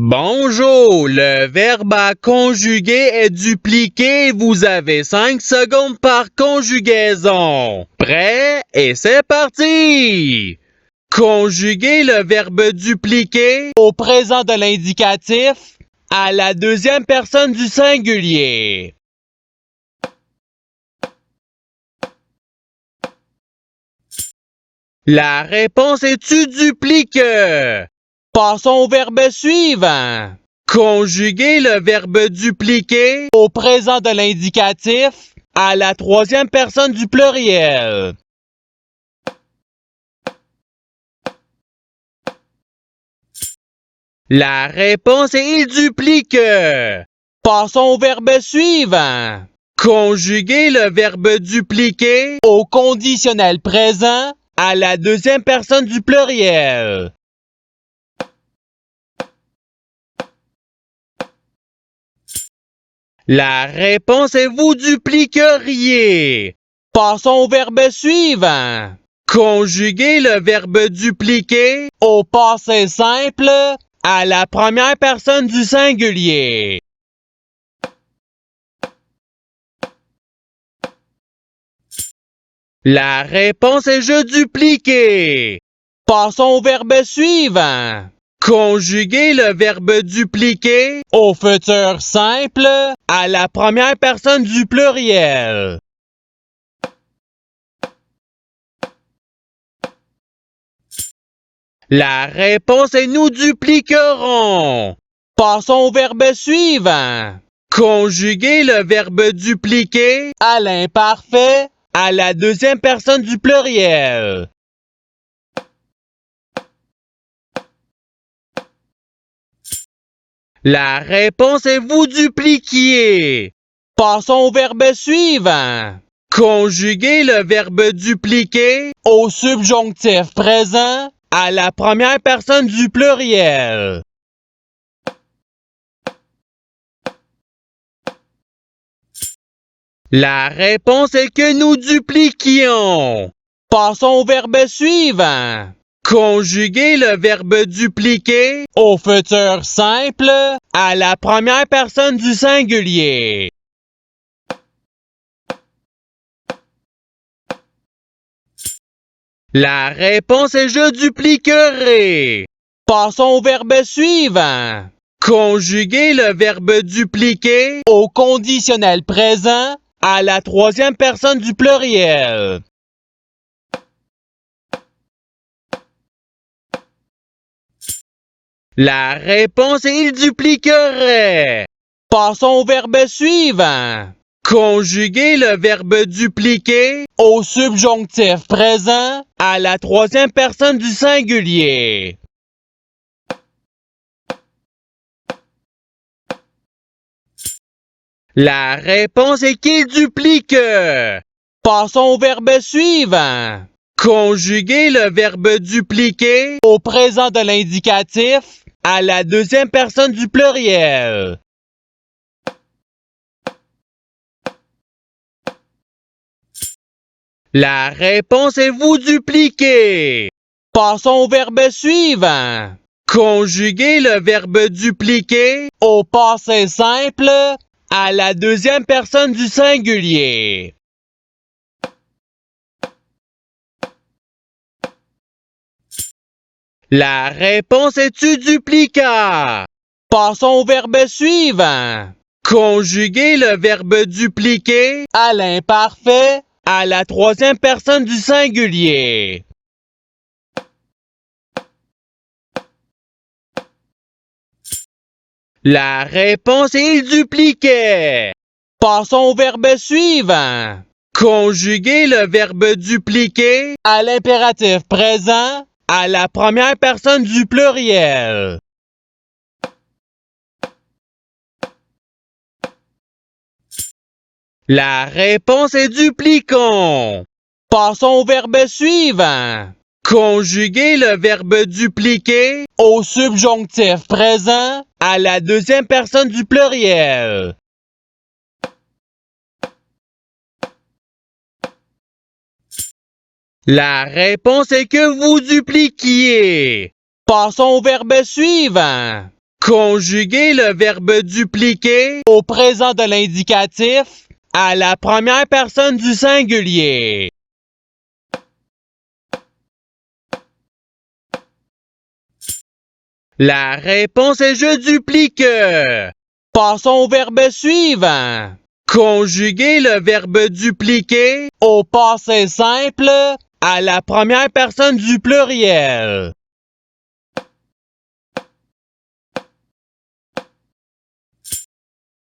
Bonjour, le verbe à conjuguer est dupliqué. Vous avez 5 secondes par conjugaison. Prêt? Et c'est parti! Conjuguer le verbe dupliquer au présent de l'indicatif à la deuxième personne du singulier. La réponse est tu dupliques. Passons au verbe suivant. Conjuguer le verbe dupliquer au présent de l'indicatif à la troisième personne du pluriel. La réponse est il duplique. Passons au verbe suivant. Conjuguer le verbe dupliquer au conditionnel présent à la deuxième personne du pluriel. La réponse est vous dupliqueriez. Passons au verbe suivant. Conjuguer le verbe dupliquer au passé simple à la première personne du singulier. La réponse est je dupliquer. Passons au verbe suivant. Conjuguer le verbe dupliquer au futur simple à la première personne du pluriel. La réponse est nous dupliquerons. Passons au verbe suivant. Conjuguer le verbe dupliquer à l'imparfait à la deuxième personne du pluriel. La réponse est vous dupliquiez. Passons au verbe suivant. Conjuguer le verbe dupliquer au subjonctif présent à la première personne du pluriel. La réponse est que nous dupliquions. Passons au verbe suivant. Conjuguer le verbe dupliquer au futur simple à la première personne du singulier. La réponse est je dupliquerai. Passons au verbe suivant. Conjuguer le verbe dupliquer au conditionnel présent à la troisième personne du pluriel. La réponse est il dupliquerait. Passons au verbe suivant. Conjuguer le verbe dupliquer au subjonctif présent à la troisième personne du singulier. La réponse est qu'il duplique. Passons au verbe suivant. Conjuguer le verbe dupliquer au présent de l'indicatif à la deuxième personne du pluriel. La réponse est vous dupliquez. Passons au verbe suivant. Conjuguer le verbe dupliquer au passé simple à la deuxième personne du singulier. La réponse est tu duplica. Passons au verbe suivant. Conjuguer le verbe dupliquer à l'imparfait à la troisième personne du singulier. La réponse est il dupliquait. Passons au verbe suivant. Conjuguer le verbe dupliquer à l'impératif présent à la première personne du pluriel. La réponse est dupliquons. Passons au verbe suivant. Conjuguer le verbe dupliquer au subjonctif présent à la deuxième personne du pluriel. La réponse est que vous dupliquiez. Passons au verbe suivant. Conjuguez le verbe dupliquer au présent de l'indicatif à la première personne du singulier. La réponse est je duplique. Passons au verbe suivant. Conjuguez le verbe dupliquer au passé simple à la première personne du pluriel.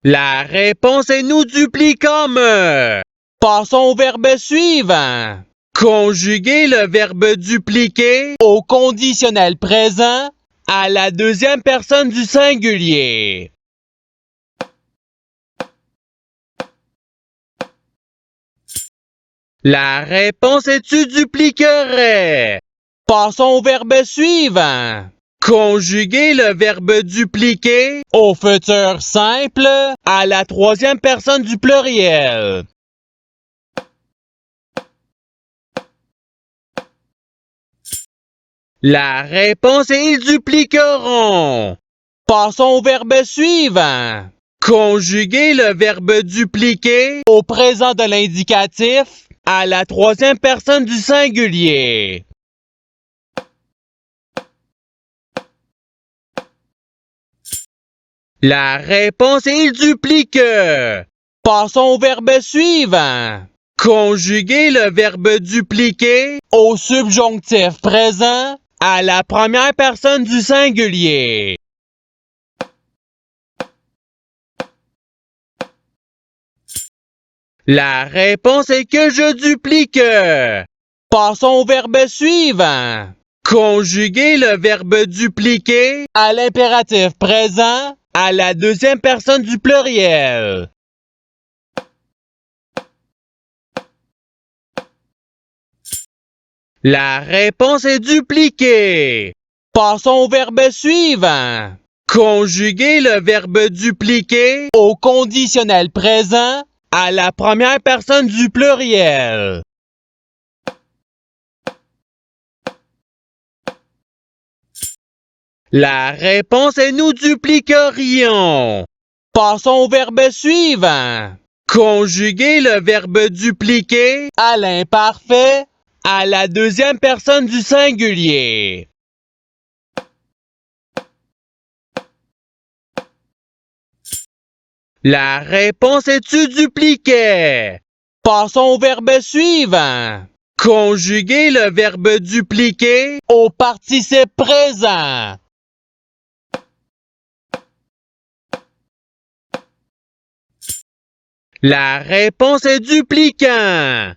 La réponse est nous dupliquons. Passons au verbe suivant. Conjuguez le verbe dupliquer au conditionnel présent à la deuxième personne du singulier. La réponse est tu dupliquerais. Passons au verbe suivant. Conjuguez le verbe dupliquer au futur simple à la troisième personne du pluriel. La réponse est ils dupliqueront. Passons au verbe suivant. Conjuguez le verbe dupliquer au présent de l'indicatif à la troisième personne du singulier. La réponse est ils dupliquent. Passons au verbe suivant. Conjuguez le verbe dupliquer au subjonctif présent à la première personne du singulier. La réponse est que je duplique. Passons au verbe suivant. Conjuguez le verbe dupliquer à l'impératif présent à la deuxième personne du pluriel. La réponse est dupliquer. Passons au verbe suivant. Conjuguez le verbe dupliquer au conditionnel présent à la première personne du pluriel. La réponse est nous dupliquerions. Passons au verbe suivant. Conjuguez le verbe dupliquer à l'imparfait à la deuxième personne du singulier. La réponse est tu dupliquais. Passons au verbe suivant. Conjuguez le verbe dupliquer au participe présent. La réponse est dupliquant.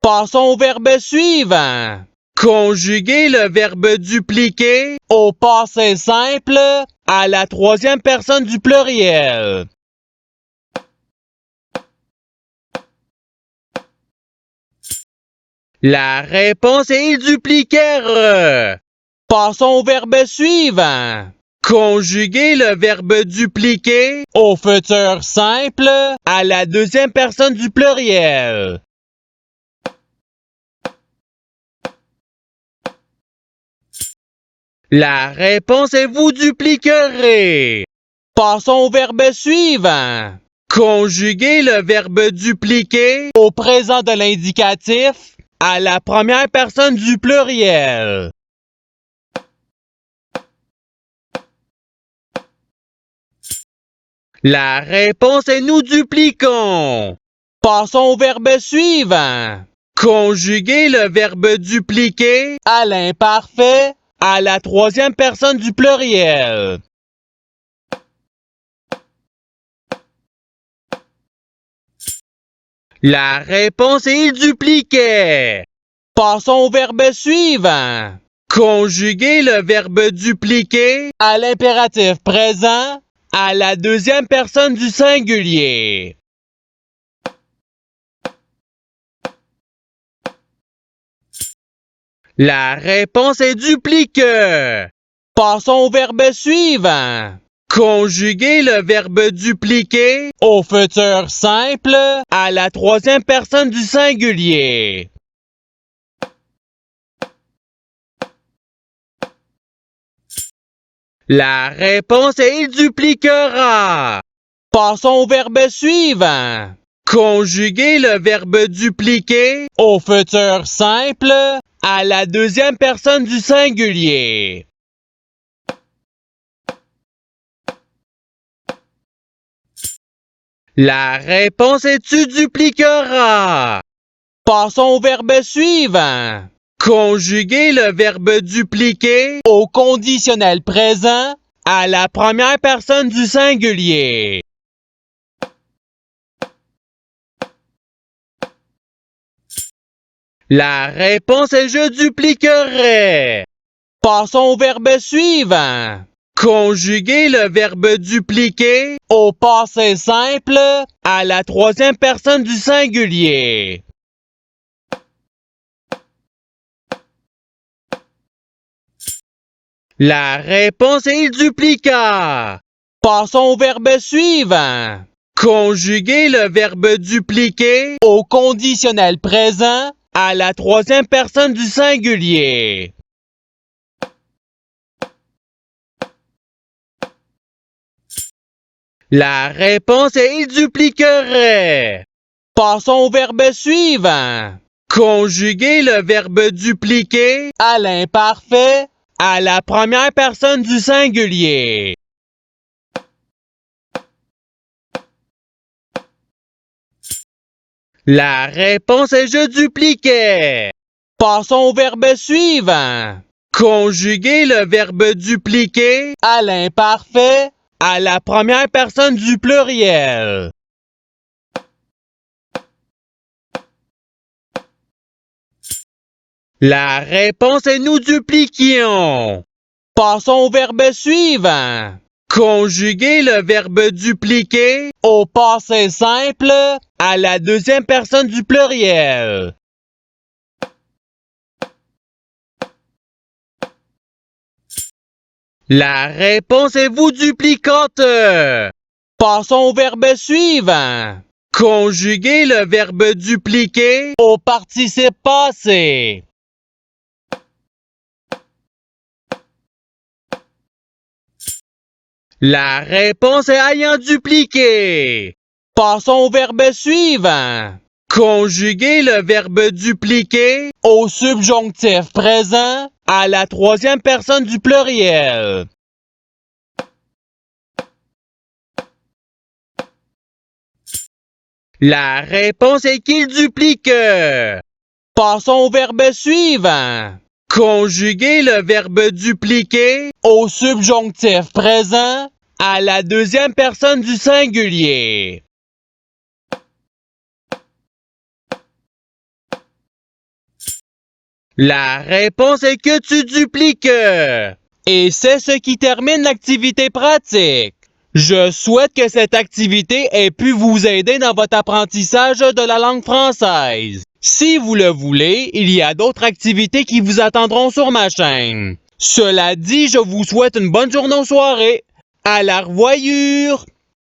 Passons au verbe suivant. Conjuguez le verbe dupliquer au passé simple à la troisième personne du pluriel. La réponse est ils dupliquèrent. Passons au verbe suivant. Conjuguez le verbe dupliquer au futur simple à la deuxième personne du pluriel. La réponse est vous dupliquerez. Passons au verbe suivant. Conjuguez le verbe dupliquer au présent de l'indicatif à la première personne du pluriel. La réponse est nous dupliquons. Passons au verbe suivant. Conjuguez le verbe dupliquer à l'imparfait à la troisième personne du pluriel. La réponse est il dupliquait. Passons au verbe suivant. Conjuguez le verbe dupliquer à l'impératif présent à la deuxième personne du singulier. La réponse est duplique. Passons au verbe suivant. Conjuguez le verbe dupliquer au futur simple à la troisième personne du singulier. La réponse est il dupliquera. Passons au verbe suivant. Conjuguer le verbe dupliquer au futur simple à la deuxième personne du singulier. La réponse est tu dupliqueras. Passons au verbe suivant. Conjuguer le verbe dupliquer au conditionnel présent à la première personne du singulier. La réponse est je dupliquerai. Passons au verbe suivant. Conjuguer le verbe dupliquer au passé simple à la troisième personne du singulier. La réponse est il dupliqua. Passons au verbe suivant. Conjuguer le verbe dupliquer au conditionnel présent à la troisième personne du singulier. La réponse est il dupliquerait. Passons au verbe suivant. Conjuguer le verbe dupliquer à l'imparfait à la première personne du singulier. La réponse est je dupliquais. Passons au verbe suivant. Conjuguer le verbe dupliquer à l'imparfait à la première personne du pluriel. La réponse est nous dupliquions. Passons au verbe suivant. Conjuguer le verbe dupliquer au passé simple à la deuxième personne du pluriel. La réponse est vous duplicante. Passons au verbe suivant. Conjuguer le verbe dupliquer au participe passé. La réponse est ayant dupliqué. Passons au verbe suivant. Conjuguer le verbe dupliquer au subjonctif présent à la troisième personne du pluriel. La réponse est qu'il duplique. Passons au verbe suivant. Conjuguer le verbe dupliquer au subjonctif présent à la deuxième personne du singulier. La réponse est que tu dupliques. Et c'est ce qui termine l'activité pratique. Je souhaite que cette activité ait pu vous aider dans votre apprentissage de la langue française. Si vous le voulez, il y a d'autres activités qui vous attendront sur ma chaîne. Cela dit, je vous souhaite une bonne journée ou soirée. À la revoyure!